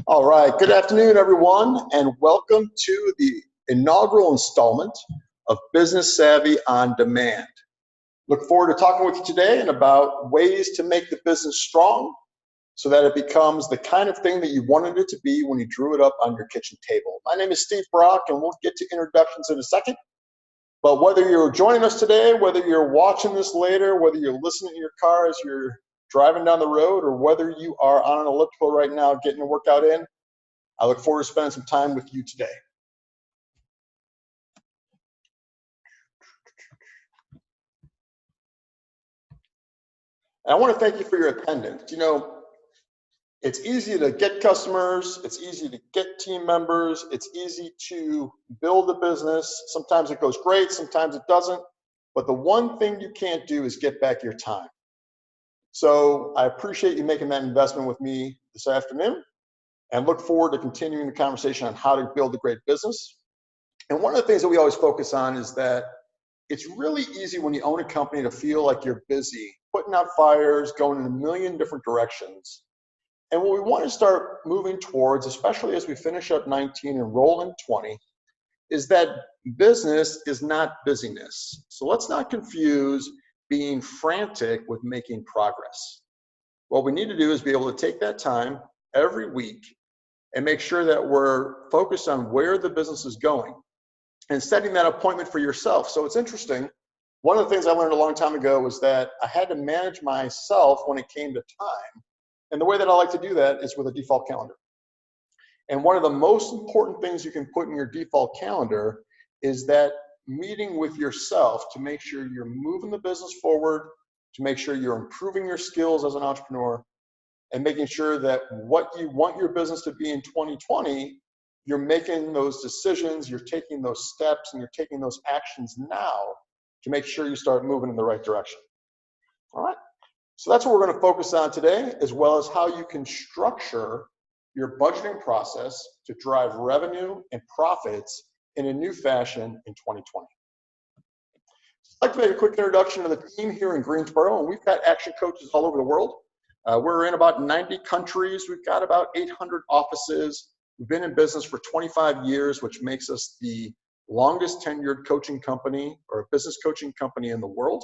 All right, good afternoon, everyone, and welcome to the inaugural installment of Business Savvy on Demand. Look forward to talking with you today and about ways to make the business strong so that it becomes the kind of thing that you wanted it to be when you drew it up on your kitchen table. My name is Steve Brock, and we'll get to introductions in a second. But whether you're joining us today, whether you're watching this later, whether you're listening in your car as you're driving down the road, or whether you are on an elliptical right now getting a workout in, I look forward to spending some time with you today. And I want to thank you for your attendance. You know, it's easy to get customers, it's easy to get team members, it's easy to build a business. Sometimes it goes great, sometimes it doesn't. But the one thing you can't do is get back your time. So I appreciate you making that investment with me this afternoon and look forward to continuing the conversation on how to build a great business. And one of the things that we always focus on is that it's really easy when you own a company to feel like you're busy, putting out fires, going in a million different directions. And what we want to start moving towards, especially as we finish up 19 and roll in 20, is that business is not busyness. So let's not confuse being frantic with making progress. What we need to do is be able to take that time every week and make sure that we're focused on where the business is going and setting that appointment for yourself. So it's interesting. One of the things I learned a long time ago was that I had to manage myself when it came to time. And the way that I like to do that is with a default calendar. And one of the most important things you can put in your default calendar is that meeting with yourself to make sure you're moving the business forward, to make sure you're improving your skills as an entrepreneur, and making sure that what you want your business to be in 2020, you're making those decisions, you're taking those steps, and you're taking those actions now to make sure you start moving in the right direction. All right, so that's what we're going to focus on today, as well as how you can structure your budgeting process to drive revenue and profits in a new fashion in 2020. I'd like to make a quick introduction to the team here in Greensboro, and we've got action coaches all over the world. We're in about 90 countries. We've got about 800 offices. We've been in business for 25 years, which makes us the longest tenured coaching company or business coaching company in the world.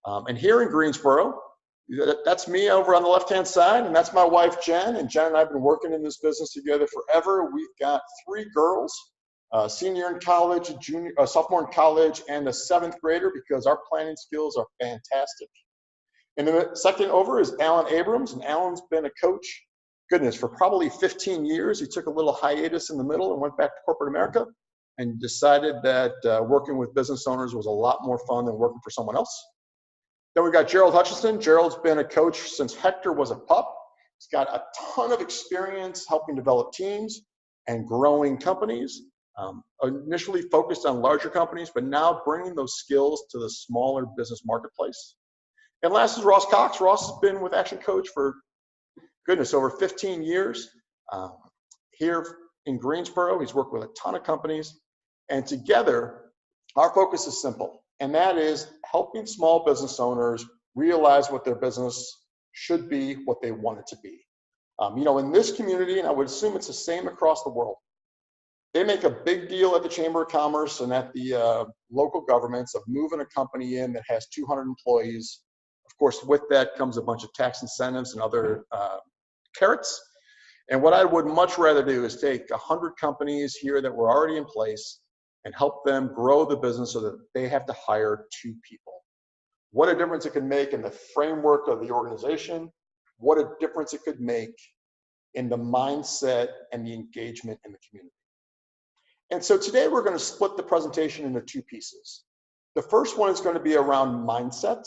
And here in Greensboro, that's me over on the left-hand side, and that's my wife, Jen. And Jen and I have been working in this business together forever. We've got 3 girls, senior in college, sophomore in college, and a 7th grader, because our planning skills are fantastic. And the second over is Alan Abrams, and Alan's been a coach, goodness, for probably 15 years. He took a little hiatus in the middle and went back to corporate America and decided that working with business owners was a lot more fun than working for someone else. Then we've got Gerald Hutchinson. Gerald's been a coach since Hector was a pup. He's got a ton of experience helping develop teams and growing companies. Initially focused on larger companies, but now bringing those skills to the smaller business marketplace. And last is Ross Cox. Ross has been with Action Coach for, goodness, over 15 years. Here in Greensboro, he's worked with a ton of companies. And together, our focus is simple, and that is helping small business owners realize what their business should be, what they want it to be. You know, in this community, and I would assume it's the same across the world, they make a big deal at the Chamber of Commerce and at the local governments of moving a company in that has 200 employees. Of course, with that comes a bunch of tax incentives and other carrots. And what I would much rather do is take 100 companies here that were already in place and help them grow the business so that they have to hire 2 people. What a difference it could make in the framework of the organization. What a difference it could make in the mindset and the engagement in the community. And so today we're going to split the presentation into 2 pieces. The first one is going to be around mindset,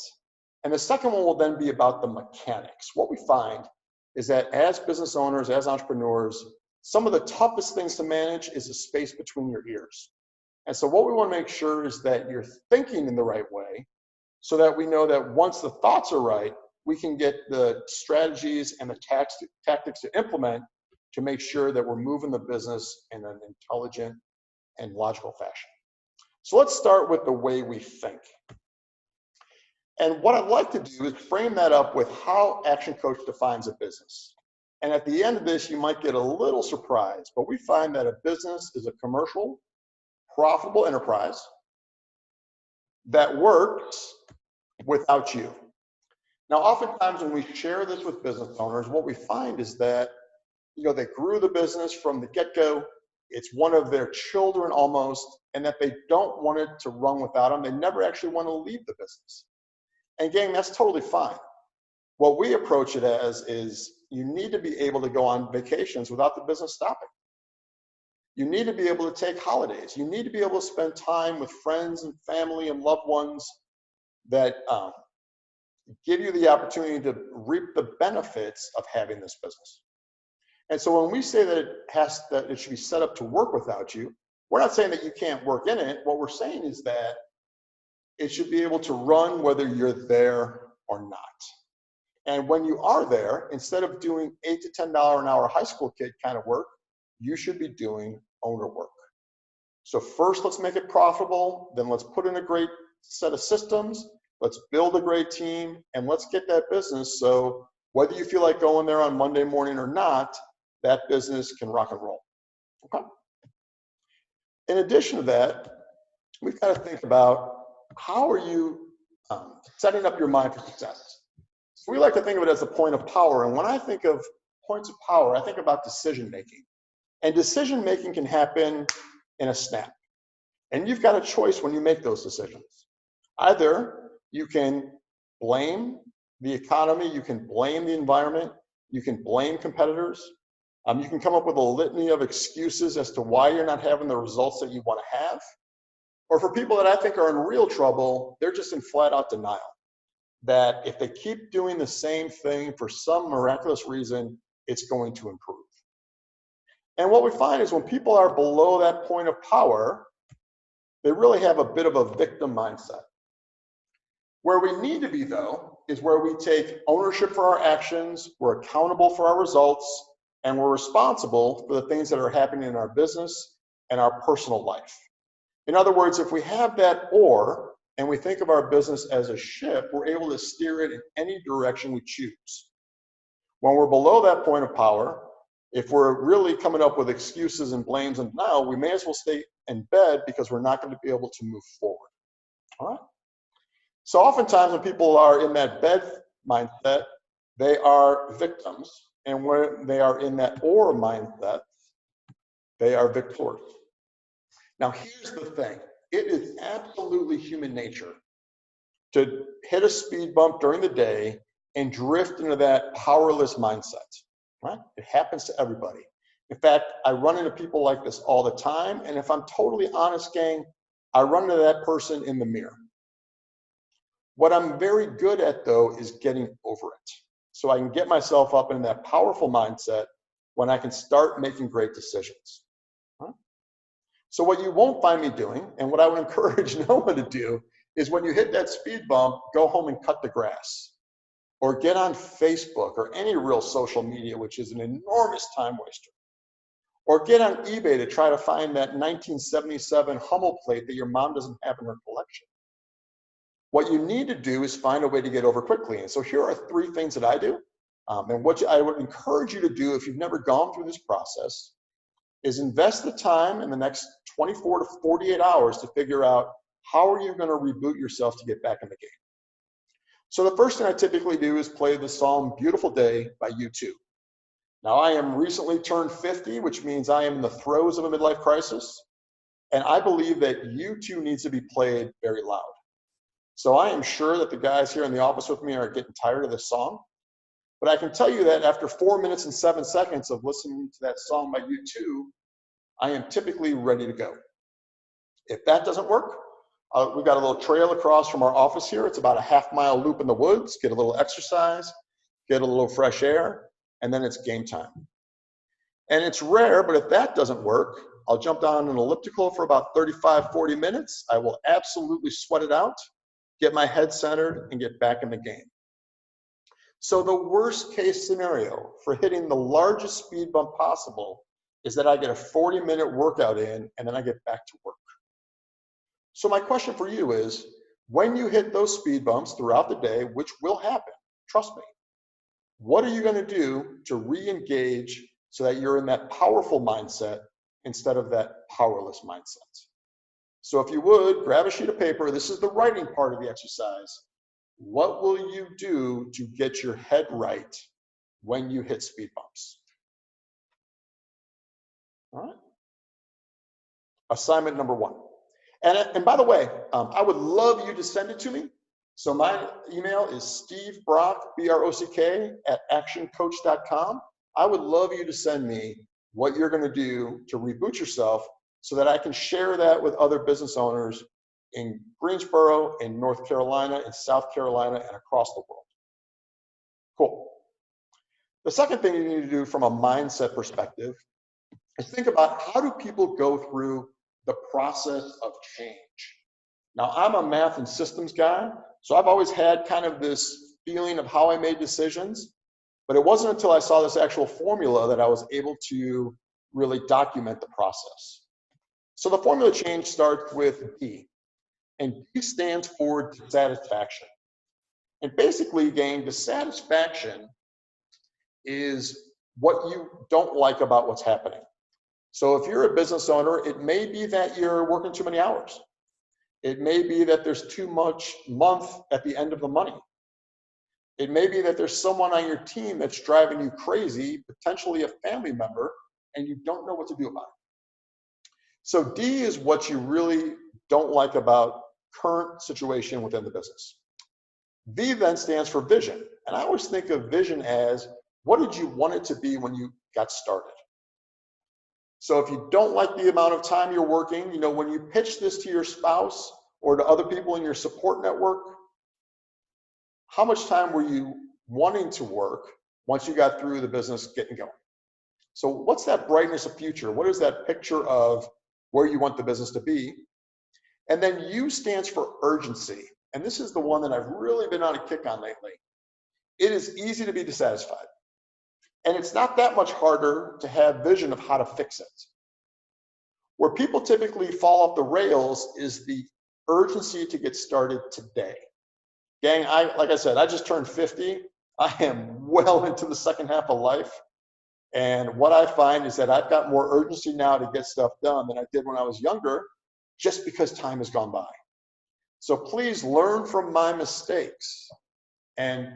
and the second one will then be about the mechanics. What we find is that as business owners, as entrepreneurs, some of the toughest things to manage is the space between your ears. And so what we want to make sure is that you're thinking in the right way so that we know that once the thoughts are right, we can get the strategies and the tactics to implement to make sure that we're moving the business in an intelligent and logical fashion. So let's start with the way we think. And what I'd like to do is frame that up with how Action Coach defines a business. And at the end of this, you might get a little surprised, but we find that a business is a commercial, profitable enterprise that works without you. Now, oftentimes when we share this with business owners, what we find is that, they grew the business from the get-go. It's one of their children almost, and that they don't want it to run without them. They never actually want to leave the business. And gang, that's totally fine. What we approach it as is you need to be able to go on vacations without the business stopping. You need to be able to take holidays. You need to be able to spend time with friends and family and loved ones that give you the opportunity to reap the benefits of having this business. And so when we say that it should be set up to work without you, we're not saying that you can't work in it. What we're saying is that it should be able to run whether you're there or not. And when you are there, instead of doing $8 to $10 an hour high school kid kind of work, you should be doing owner work. So first, let's make it profitable. Then let's put in a great set of systems. Let's build a great team, and let's get that business. So whether you feel like going there on Monday morning or not, that business can rock and roll. Okay. In addition to that, we've got to think about how are you setting up your mind for success. So we like to think of it as a point of power. And when I think of points of power, I think about decision making. And decision making can happen in a snap. And you've got a choice when you make those decisions. Either you can blame the economy, you can blame the environment, you can blame competitors, you can come up with a litany of excuses as to why you're not having the results that you want to have. Or for people that I think are in real trouble, they're just in flat out denial. That if they keep doing the same thing for some miraculous reason, it's going to improve. And what we find is when people are below that point of power, they really have a bit of a victim mindset. Where we need to be, though, is where we take ownership for our actions, we're accountable for our results, and we're responsible for the things that are happening in our business and our personal life. In other words, if we have that or, and we think of our business as a ship, we're able to steer it in any direction we choose. When we're below that point of power, if we're really coming up with excuses and blames and denial, we may as well stay in bed because we're not going to be able to move forward. All right? So oftentimes when people are in that bed mindset, they are victims. And when they are in that or mindset, they are victors. Now, here's the thing. It is absolutely human nature to hit a speed bump during the day and drift into that powerless mindset, right? It happens to everybody. In fact, I run into people like this all the time. And if I'm totally honest, gang, I run into that person in the mirror. What I'm very good at, though, is getting over it. So I can get myself up in that powerful mindset when I can start making great decisions. Huh? So what you won't find me doing, and what I would encourage no one to do, is when you hit that speed bump, go home and cut the grass. Or get on Facebook or any real social media, which is an enormous time waster. Or get on eBay to try to find that 1977 Hummel plate that your mom doesn't have in her collection. What you need to do is find a way to get over quickly. And so here are 3 things that I do. And what I would encourage you to do if you've never gone through this process is invest the time in the next 24 to 48 hours to figure out how are you going to reboot yourself to get back in the game. So the first thing I typically do is play the song Beautiful Day by U2. Now I am recently turned 50, which means I am in the throes of a midlife crisis. And I believe that U2 needs to be played very loud. So I am sure that the guys here in the office with me are getting tired of this song. But I can tell you that after 4 minutes and 7 seconds of listening to that song by U2, I am typically ready to go. If that doesn't work, we've got a little trail across from our office here. It's about a half-mile loop in the woods, get a little exercise, get a little fresh air, and then it's game time. And it's rare, but if that doesn't work, I'll jump down an elliptical for about 35, 40 minutes. I will absolutely sweat it out, get my head centered, and get back in the game. So the worst case scenario for hitting the largest speed bump possible is that I get a 40-minute workout in and then I get back to work. So my question for you is, when you hit those speed bumps throughout the day, which will happen, trust me, What are you going to do to re-engage so that you're in that powerful mindset instead of that powerless mindset? So if you would, grab a sheet of paper. This is the writing part of the exercise. What will you do to get your head right when you hit speed bumps? All right. Assignment number 1. And by the way, I would love you to send it to me. So my email is stevebrock, B-R-O-C-K, @actioncoach.com. I would love you to send me what you're going to do to reboot yourself so that I can share that with other business owners in Greensboro, in North Carolina, in South Carolina, and across the world. Cool. The second thing you need to do from a mindset perspective is think about, how do people go through the process of change? Now, I'm a math and systems guy, so I've always had kind of this feeling of how I made decisions, but it wasn't until I saw this actual formula that I was able to really document the process. So the formula change starts with D, and D stands for dissatisfaction. And basically, gang, dissatisfaction is what you don't like about what's happening. So if you're a business owner, it may be that you're working too many hours. It may be that there's too much month at the end of the money. It may be that there's someone on your team that's driving you crazy, potentially a family member, and you don't know what to do about it. So D is what you really don't like about current situation within the business. V then stands for vision. And I always think of vision as, what did you want it to be when you got started? So if you don't like the amount of time you're working, when you pitch this to your spouse or to other people in your support network, how much time were you wanting to work once you got through the business getting going? So what's that brightness of future? What is that picture of where you want the business to be? And then U stands for urgency. And this is the one that I've really been on a kick on lately. It is easy to be dissatisfied. And it's not that much harder to have vision of how to fix it. Where people typically fall off the rails is the urgency to get started today. Gang, like I said, I just turned 50. I am well into the second half of life. And what I find is that I've got more urgency now to get stuff done than I did when I was younger, just because time has gone by. So please learn from my mistakes and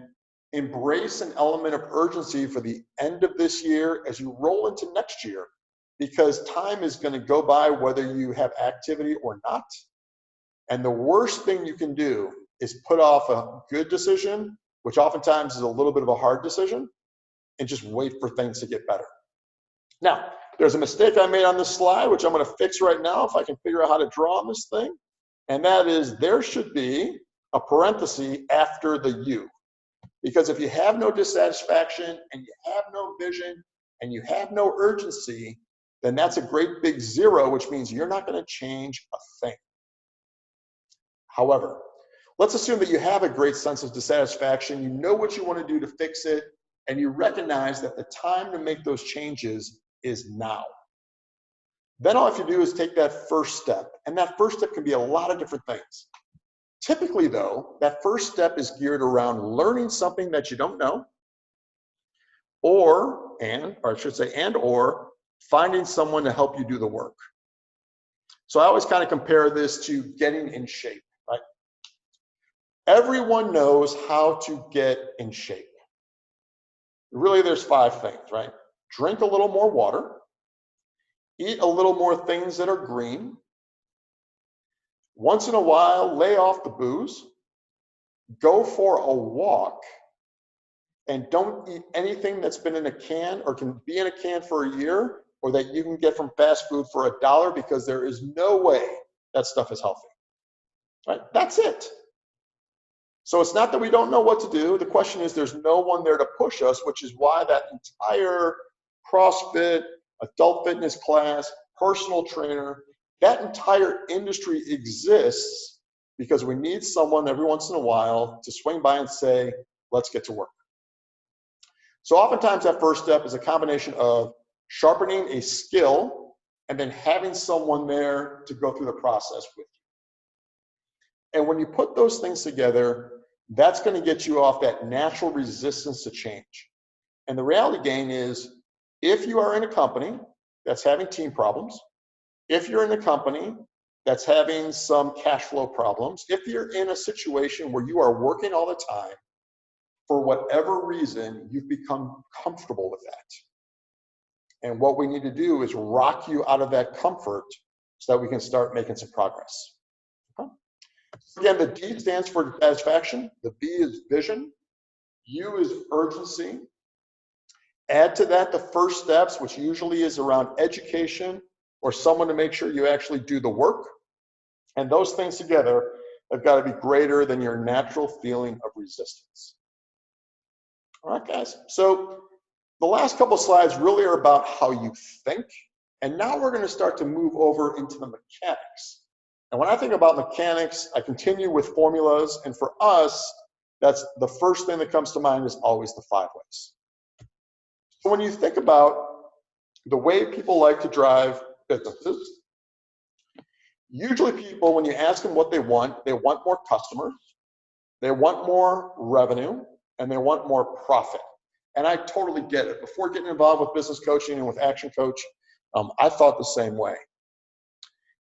embrace an element of urgency for the end of this year as you roll into next year, because time is going to go by whether you have activity or not. And the worst thing you can do is put off a good decision, which oftentimes is a little bit of a hard decision, and just wait for things to get better. Now, there's a mistake I made on this slide, which I'm going to fix right now if I can figure out how to draw on this thing. And that is, there should be a parenthesis after the U. Because if you have no dissatisfaction and you have no vision and you have no urgency, then that's a great big 0, which means you're not going to change a thing. However, let's assume that you have a great sense of dissatisfaction, you know what you want to do to fix it, and you recognize that the time to make those changes is now. Then all you have to do is take that first step, and that first step can be a lot of different things. Typically, though, that first step is geared around learning something that you don't know, or finding someone to help you do the work. So I always kind of compare this to getting in shape, right? Everyone knows how to get in shape. Really, there's 5 things, right? Drink a little more water, eat a little more things that are green, once in a while, lay off the booze, go for a walk, and don't eat anything that's been in a can or can be in a can for a year, or that you can get from fast food for $1, because there is no way that stuff is healthy. Right? That's it. So it's not that we don't know what to do. The question is, there's no one there to push us, which is why that entire CrossFit, adult fitness class, personal trainer, that entire industry exists because we need someone every once in a while to swing by and say, let's get to work. So oftentimes that first step is a combination of sharpening a skill and then having someone there to go through the process with you. And when you put those things together, that's going to get you off that natural resistance to change. And the reality gain is, if you are in a company that's having team problems, if you're in a company that's having some cash flow problems, if you're in a situation where you are working all the time, for whatever reason, you've become comfortable with that. And what we need to do is rock you out of that comfort so that we can start making some progress. Okay? Again, the D stands for satisfaction, the B is vision, U is urgency. Add to that the first steps, which usually is around education or someone to make sure you actually do the work. And those things together have got to be greater than your natural feeling of resistance. All right, guys. So the last couple of slides really are about how you think. And now we're going to start to move over into the mechanics. And when I think about mechanics, I continue with formulas. And for us, that's the first thing that comes to mind is always the 5 ways. So when you think about the way people like to drive businesses, usually people, when you ask them what they want more customers, they want more revenue, and they want more profit. And I totally get it. Before getting involved with business coaching and with Action Coach, I thought the same way.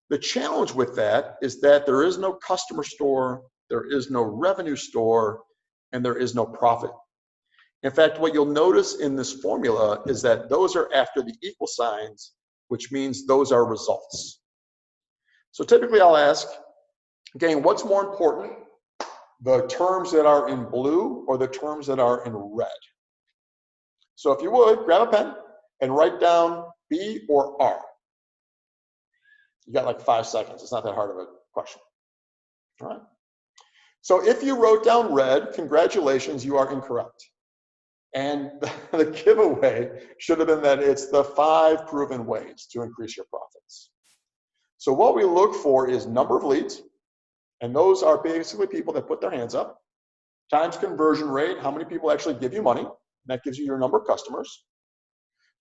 The challenge with that is that there is no customer store, there is no revenue store, and there is no profit. In fact, what you'll notice in this formula is that those are after the equal signs, which means those are results. So typically I'll ask, again, what's more important, the terms that are in blue or the terms that are in red? So if you would, grab a pen and write down B or R. You got like 5 seconds. It's not that hard of a question. All right. So if you wrote down red, congratulations, you are incorrect. And the giveaway should have been that it's the 5 proven ways to increase your profits. So what we look for is number of leads, and those are basically people that put their hands up, times conversion rate, how many people actually give you money, that gives you your number of customers.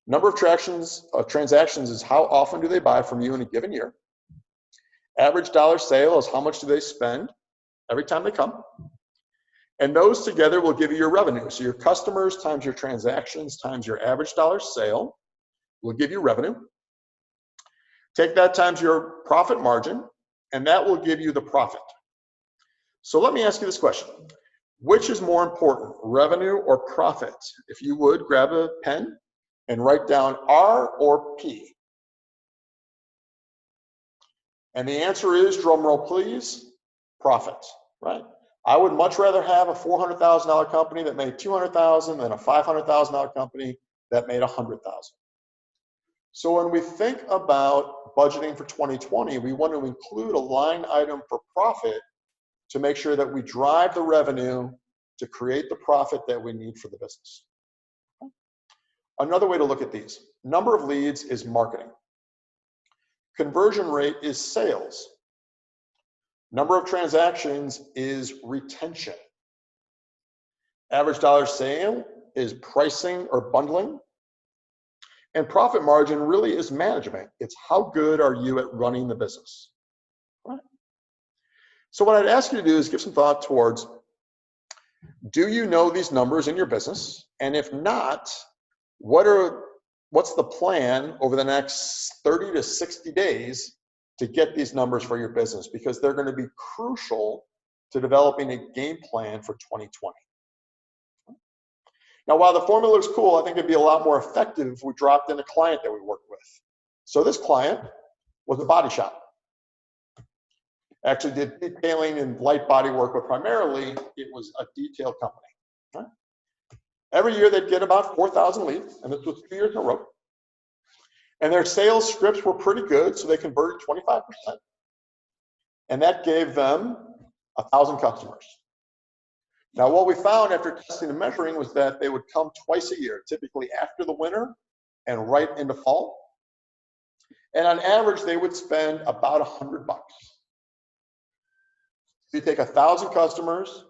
Number of transactions is how often do they buy from you in a given year. Average dollar sale is how much do they spend every time they come. And those together will give you your revenue. So your customers times your transactions times your average dollar sale will give you revenue. Take that times your profit margin, and that will give you the profit. So let me ask you this question. Which is more important, revenue or profit? If you would, grab a pen and write down R or P. And the answer is, drum roll please, profit, right? I would much rather have a $400,000 company that made $200,000 than a $500,000 company that made $100,000. So when we think about budgeting for 2020, we want to include a line item for profit to make sure that we drive the revenue to create the profit that we need for the business. Another way to look at these, number of leads is marketing. Conversion rate is sales. Number of transactions is retention. Average dollar sale is pricing or bundling. And profit margin really is management. It's how good are you at running the business. Right? So what I'd ask you to do is give some thought towards, do you know these numbers in your business? And if not, what's the plan over the next 30 to 60 days to get these numbers for your business? Because they're going to be crucial to developing a game plan for 2020. Now, while the formula looks cool, I think it'd be a lot more effective if we dropped in a client that we work with. So this client was a body shop. Actually did detailing and light body work, but primarily it was a detail company. Right? Every year they'd get about 4,000 leads, and this was 2 years in a row. And their sales scripts were pretty good, so they converted 25%. And that gave them 1,000 customers. Now, what we found after testing and measuring was that they would come twice a year, typically after the winter and right into fall. And on average, they would spend about $100. So you take 1,000 customers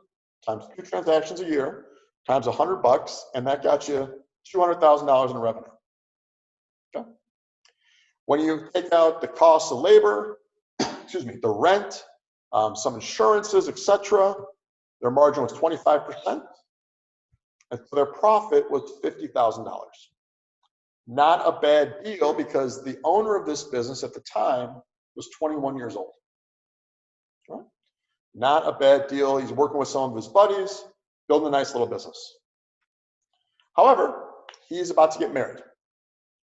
times 2 transactions a year times $100, and that got you $200,000 in revenue. Okay. When you take out the cost of labor, excuse me, the rent, some insurances, etc., their margin was 25%. And so their profit was $50,000. Not a bad deal because the owner of this business at the time was 21 years old. Right? Not a bad deal. He's working with some of his buddies, building a nice little business. However, he's about to get married.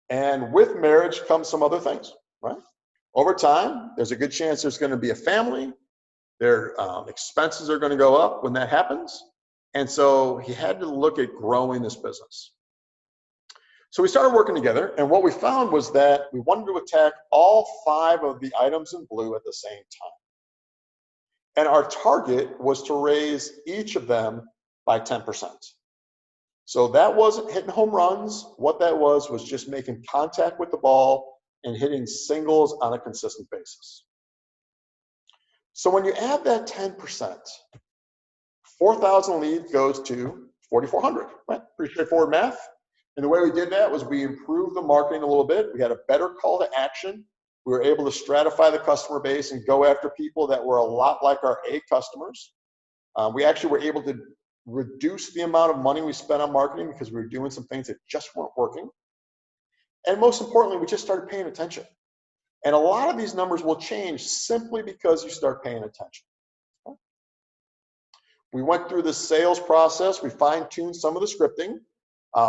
And with marriage comes some other things, right? Over time, there's a good chance there's going to be a family. Their expenses are going to go up when that happens. And so he had to look at growing this business. So we started working together, and what we found was that we wanted to attack all 5 of the items in blue at the same time. And our target was to raise each of them by 10%. So that wasn't hitting home runs. What that was just making contact with the ball and hitting singles on a consistent basis. So when you add that 10%, 4,000 leads goes to 4,400, right? Pretty straightforward math. And the way we did that was we improved the marketing a little bit. We had a better call to action. We were able to stratify the customer base and go after people that were a lot like our A customers. We actually were able to reduce the amount of money we spent on marketing because we were doing some things that just weren't working. And most importantly, we just started paying attention. And a lot of these numbers will change simply because you start paying attention. We went through the sales process. We fine-tuned some of the scripting.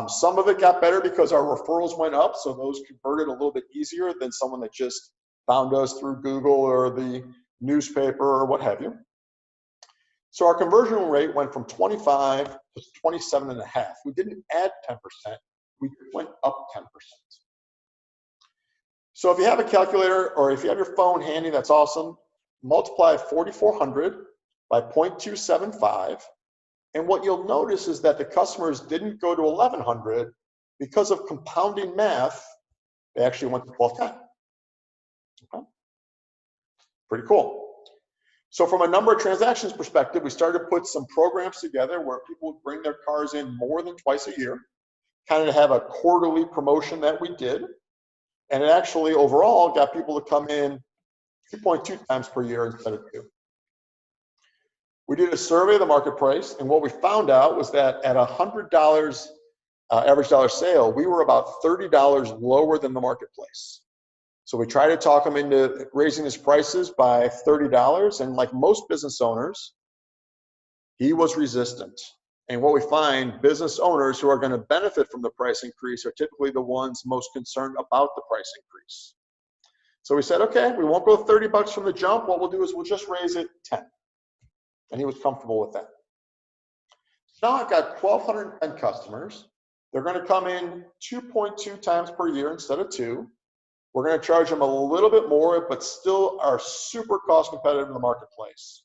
Some of it got better because our referrals went up, so those converted a little bit easier than someone that just found us through Google or the newspaper or what have you. So our conversion rate went from 25 to 27.5. We didn't add 10%, we went up 10%. So if you have a calculator or if you have your phone handy, that's awesome. Multiply 4,400 by 0.275. And what you'll notice is that the customers didn't go to 1,100 because of compounding math. They actually went to 1,210. Okay. Pretty cool. So from a number of transactions perspective, we started to put some programs together where people would bring their cars in more than twice a year, kind of have a quarterly promotion that we did. And it actually overall got people to come in 2.2 times per year instead of 2. We did a survey of the marketplace, and what we found out was that at $100 average dollar sale, we were about $30 lower than the marketplace. So we tried to talk him into raising his prices by $30, and like most business owners, he was resistant. And what we find, business owners who are going to benefit from the price increase are typically the ones most concerned about the price increase. So we said, okay, we won't go $30 from the jump. What we'll do is we'll just raise it 10. And he was comfortable with that. Now I've got 1,210 customers. They're going to come in 2.2 times per year instead of 2. We're going to charge them a little bit more, but still are super cost competitive in the marketplace.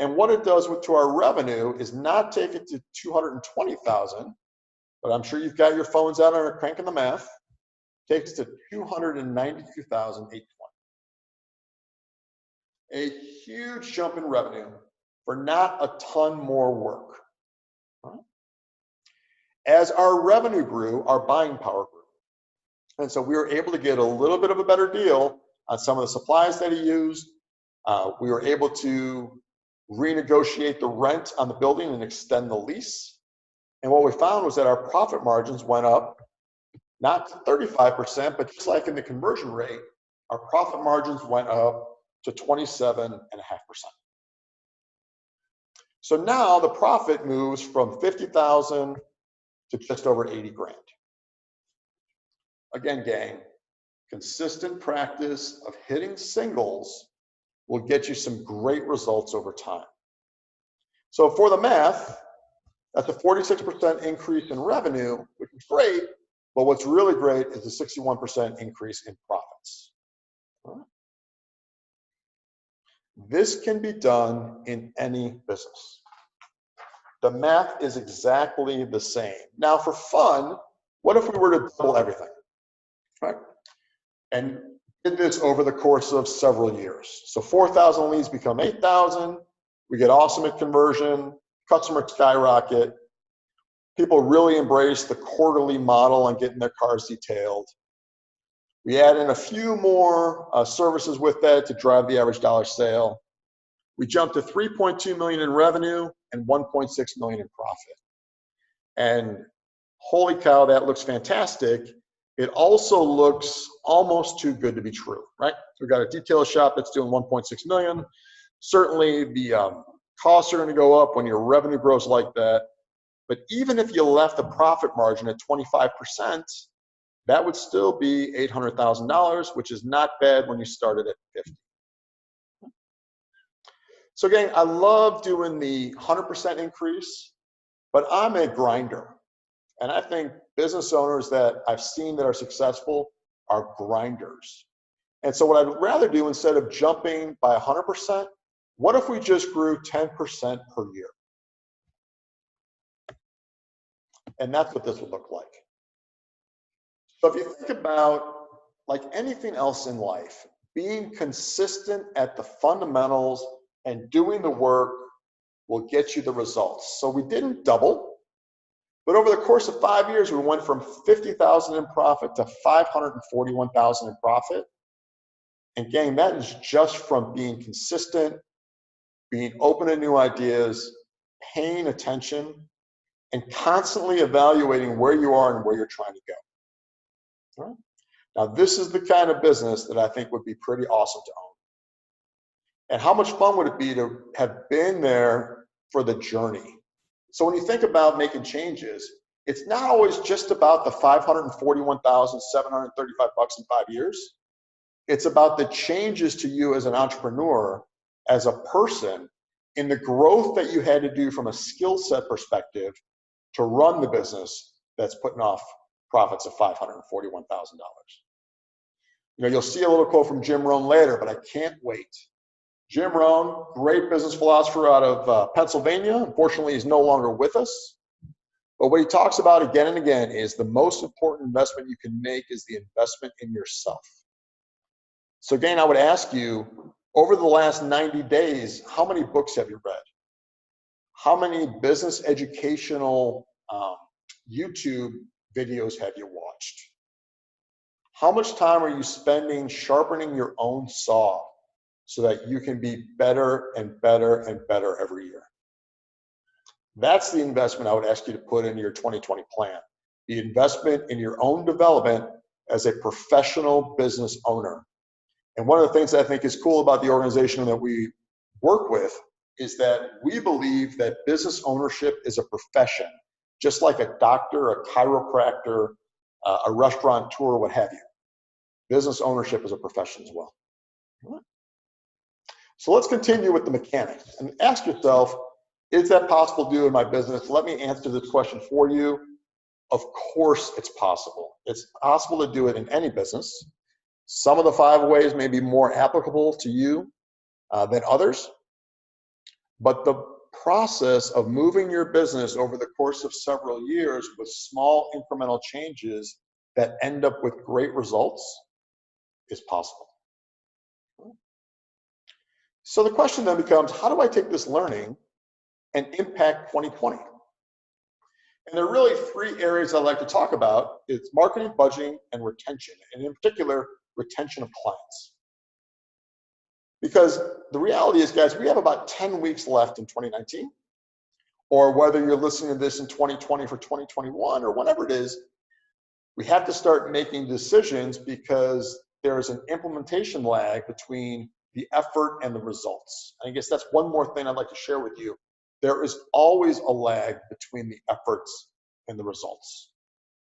And what it does to our revenue is not take it to 220,000, but I'm sure you've got your phones out and are cranking the math. Takes to 292,820. A huge jump in revenue for not a ton more work. Right? As our revenue grew, our buying power grew. And so we were able to get a little bit of a better deal on some of the supplies that he used. We were able to renegotiate the rent on the building and extend the lease. And what we found was that our profit margins went up, not to 35%, but just like in the conversion rate, our profit margins went up to 27.5%. So now the profit moves from 50,000 to just over 80 grand. Again, gang, consistent practice of hitting singles will get you some great results over time. So for the math, that's a 46% increase in revenue, which is great, but what's really great is the 61% increase in profits. All right. This can be done in any business. The math is exactly the same. Now for fun, what if we were to double everything, right? And did this over the course of several years. So 4,000 leads become 8,000. We get awesome at conversion, customers skyrocket. People really embrace the quarterly model on getting their cars detailed. We add in a few more services with that to drive the average dollar sale. We jumped to 3.2 million in revenue and 1.6 million in profit. and holy cow, that looks fantastic. It also looks almost too good to be true, right? So we've got a detail shop that's doing 1.6 million. Certainly the costs are going to go up when your revenue grows like that. But even if you left the profit margin at 25%, that would still be $800,000, which is not bad when you started at 50. So again, I love doing the 100% increase, but I'm a grinder. And I think business owners that I've seen that are successful are grinders. And so what I'd rather do, instead of jumping by 100%, what if we just grew 10% per year? And that's what this would look like. So if you think about, like anything else in life, being consistent at the fundamentals and doing the work will get you the results. So we didn't double, but over the course of 5 years, we went from 50,000 in profit to 541,000 in profit. And gang, that is just from being consistent, being open to new ideas, paying attention, and constantly evaluating where you are and where you're trying to go. All right? Now, this is the kind of business that I think would be pretty awesome to own. And how much fun would it be to have been there for the journey? So when you think about making changes, it's not always just about the $541,735 in 5 years. It's about the changes to you as an entrepreneur, as a person, in the growth that you had to do from a skill set perspective to run the business that's putting off profits of $541,000. You know, you'll see a little quote from Jim Rohn later, but I can't wait. Jim Rohn, great business philosopher out of Pennsylvania. Unfortunately, he's no longer with us. But what he talks about again and again is the most important investment you can make is the investment in yourself. So again, I would ask you, over the last 90 days, how many books have you read? How many business educational YouTube videos have you watched? How much time are you spending sharpening your own saw so that you can be better and better and better every year? That's the investment I would ask you to put into your 2020 plan. The investment in your own development as a professional business owner. And one of the things that I think is cool about the organization that we work with is that we believe that business ownership is a profession, just like a doctor, a chiropractor, a restaurateur, what have you. Business ownership is a profession as well. So let's continue with the mechanics and ask yourself, is that possible to do in my business? Let me answer this question for you. Of course it's possible. It's possible to do it in any business. Some of the 5 ways may be more applicable to you than others, but the process of moving your business over the course of several years with small incremental changes that end up with great results is possible. So the question then becomes, how do I take this learning and impact 2020? And there are really 3 areas I'd like to talk about. It's marketing, budgeting, and retention, and in particular, retention of clients. Because the reality is, guys, we have about 10 weeks left in 2019, or whether you're listening to this in 2020 for 2021 or whatever it is, we have to start making decisions because there is an implementation lag between the effort and the results. I guess that's one more thing I'd like to share with you. There is always a lag between the efforts and the results.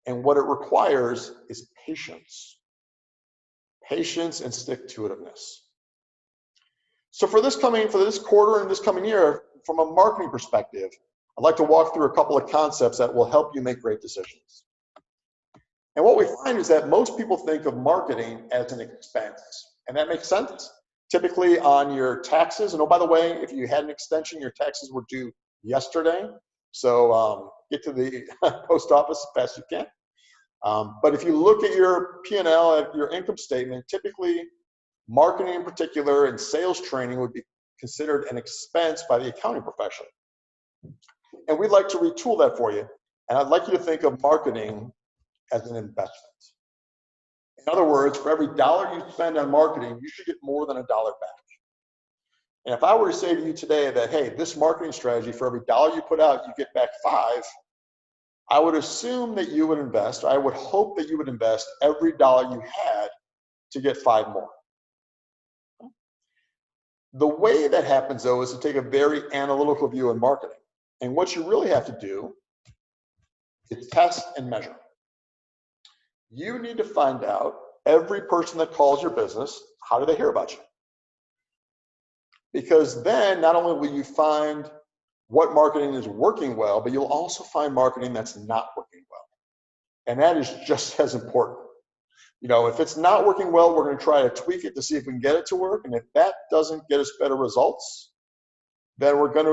And what it requires is patience. Patience and stick-to-itiveness. So for this quarter and this coming year, from a marketing perspective, I'd like to walk through a couple of concepts that will help you make great decisions. And what we find is that most people think of marketing as an expense, and that makes sense. Typically on your taxes, and oh, by the way, if you had an extension, your taxes were due yesterday. So get to the post office as fast as you can. But if you look at your P&L, at your income statement, typically marketing in particular and sales training would be considered an expense by the accounting profession. And we'd like to retool that for you. And I'd like you to think of marketing as an investment. In other words, for every $1 you spend on marketing, you should get more than $1 back. And if I were to say to you today that, hey, this marketing strategy, for every $1 you put out, you get back 5, I would assume that you would invest, or I would hope that you would invest every dollar you had to get 5 more. The way that happens though is to take a very analytical view in marketing. And what you really have to do is test and measure. You need to find out every person that calls your business, how do they hear about you? Because then not only will you find what marketing is working well, but you'll also find marketing that's not working well. And that is just as important. You know, if it's not working well, we're going to try to tweak it to see if we can get it to work. And if that doesn't get us better results, then we're going to,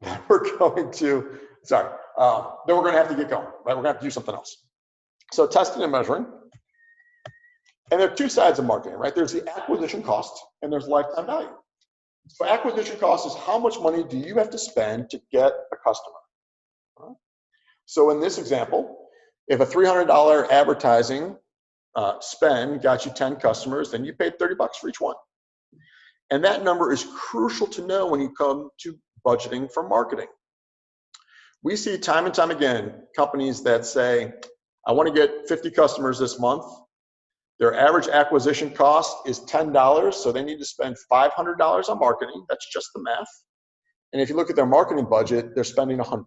then we're going to have to get going, right? We're going to have to do something else. So testing and measuring. And there are 2 sides of marketing, right? There's the acquisition cost and there's lifetime value. So acquisition cost is how much money do you have to spend to get a customer? So in this example, if a $300 advertising spend got you 10 customers, then you paid $30 for each one. And that number is crucial to know when you come to budgeting for marketing. We see time and time again companies that say, I want to get 50 customers this month. Their average acquisition cost is $10, so they need to spend $500 on marketing. That's just the math. And if you look at their marketing budget, they're spending $100.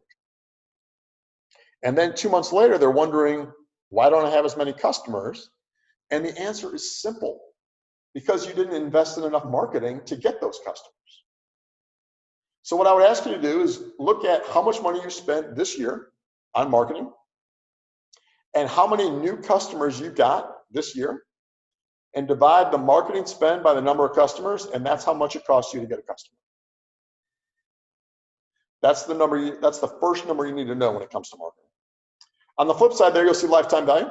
And then 2 months later, they're wondering, why don't I have as many customers? And the answer is simple, because you didn't invest in enough marketing to get those customers. So what I would ask you to do is look at how much money you spent this year on marketing and how many new customers you got this year, and divide the marketing spend by the number of customers, and that's how much it costs you to get a customer. That's the number. That's the first number you need to know when it comes to marketing. On the flip side there, you'll see lifetime value.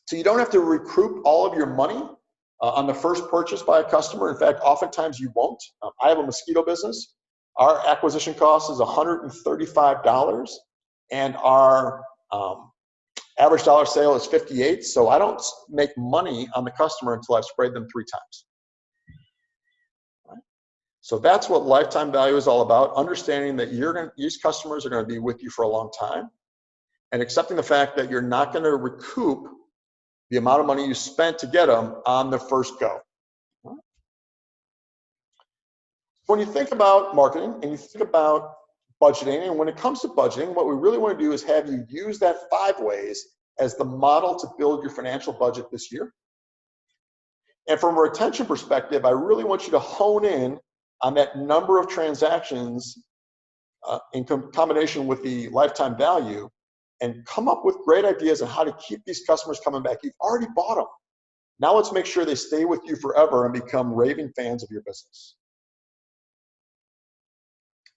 So you don't have to recoup all of your money on the first purchase by a customer. In fact, oftentimes you won't. I have a mosquito business. Our acquisition cost is $135, and our average dollar sale is 58. So I don't make money on the customer until I've sprayed them 3 times. Right? So that's what lifetime value is all about, understanding that these customers are going to be with you for a long time, and accepting the fact that you're not going to recoup the amount of money you spent to get them on the first go. When you think about marketing and you think about budgeting, and when it comes to budgeting, what we really want to do is have you use that 5 ways as the model to build your financial budget this year. And from a retention perspective, I really want you to hone in on that number of transactions in combination with the lifetime value, and come up with great ideas on how to keep these customers coming back. You've already bought them. Now let's make sure they stay with you forever and become raving fans of your business.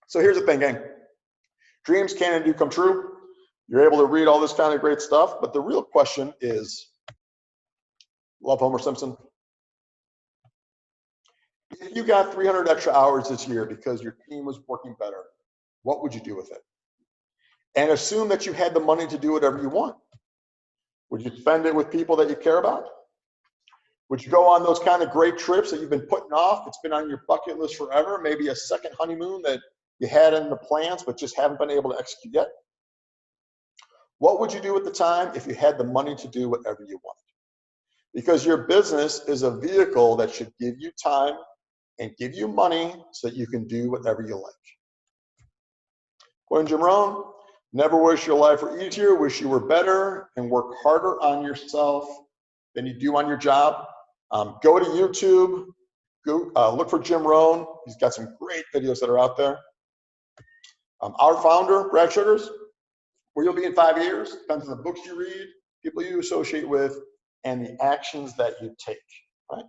So here's the thing, gang. Dreams can and do come true. You're able to read all this kind of great stuff, but the real question is, love Homer Simpson? If you got 300 extra hours this year because your team was working better, what would you do with it? And assume that you had the money to do whatever you want. Would you spend it with people that you care about? Would you go on those kind of great trips that you've been putting off? It's been on your bucket list forever, maybe a second honeymoon that you had in the plans but just haven't been able to execute yet? What would you do at the time if you had the money to do whatever you wanted? Because your business is a vehicle that should give you time and give you money so that you can do whatever you like. According to Jim Rohn, never wish your life were easier, wish you were better, and work harder on yourself than you do on your job. Go to YouTube, go look for Jim Rohn. He's got some great videos that are out there. Our founder, Brad Sugars, where you'll be in 5 years, depends on the books you read, people you associate with, and the actions that you take, right?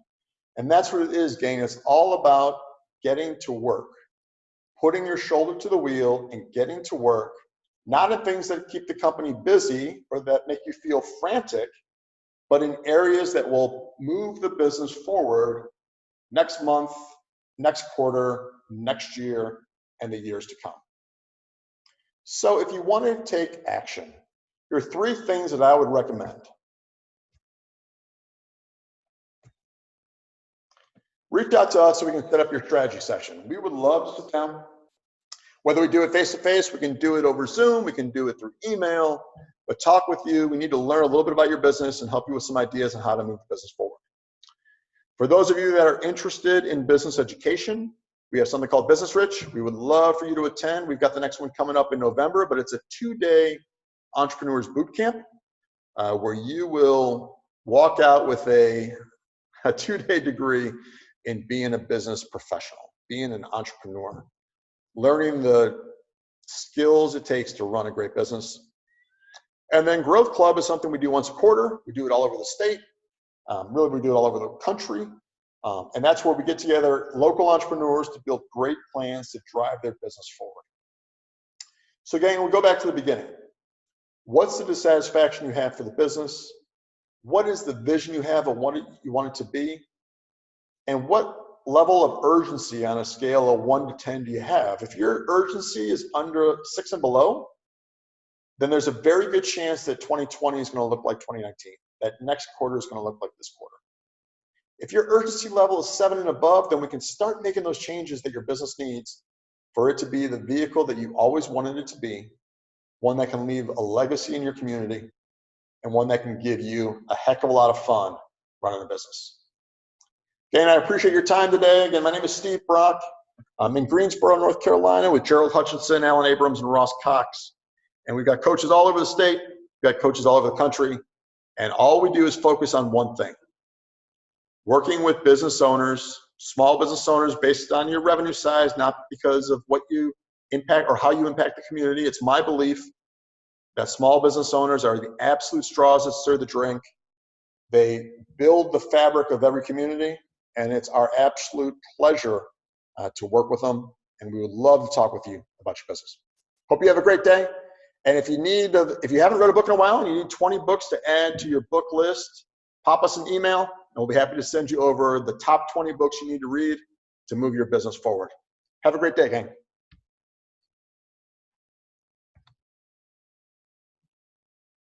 And that's what it is, gang. It's all about getting to work, putting your shoulder to the wheel and getting to work, not in things that keep the company busy or that make you feel frantic, but in areas that will move the business forward next month, next quarter, next year, and the years to come. So if you want to take action, there are 3 things that I would recommend. Reach out to us so we can set up your strategy session. We would love to sit down. Whether we do it face-to-face, we can do it over Zoom, we can do it through email, but talk with you. We need to learn a little bit about your business and help you with some ideas on how to move the business forward. For those of you that are interested in business education, we have something called Business Rich. We would love for you to attend. We've got the next one coming up in November, but it's a 2-day entrepreneurs boot camp where you will walk out with a 2-day degree in being a business professional, being an entrepreneur, learning the skills it takes to run a great business. And then Growth Club is something we do once a quarter. We do it all over the state. Really, we do it all over the country. And that's where we get together local entrepreneurs to build great plans to drive their business forward. So again, we'll go back to the beginning. What's the dissatisfaction you have for the business? What is the vision you have of what you want it to be? And what level of urgency on a scale of 1 to 10 do you have? If your urgency is under 6 and below, then there's a very good chance that 2020 is going to look like 2019. That next quarter is going to look like this quarter. If your urgency level is 7 and above, then we can start making those changes that your business needs for it to be the vehicle that you always wanted it to be, one that can leave a legacy in your community, and one that can give you a heck of a lot of fun running a business. Again, I appreciate your time today. Again, my name is Steve Brock. I'm in Greensboro, North Carolina with Gerald Hutchinson, Alan Abrams, and Ross Cox. And we've got coaches all over the state. We've got coaches all over the country. And all we do is focus on one thing: working with business owners, small business owners, based on your revenue size, not because of what you impact or how you impact the community. It's my belief that small business owners are the absolute straws that stir the drink. They build the fabric of every community, and it's our absolute pleasure to work with them. And we would love to talk with you about your business. Hope you have a great day. And if you haven't read a book in a while and you need 20 books to add to your book list, pop us an email, and we'll be happy to send you over the top 20 books you need to read to move your business forward. Have a great day, gang.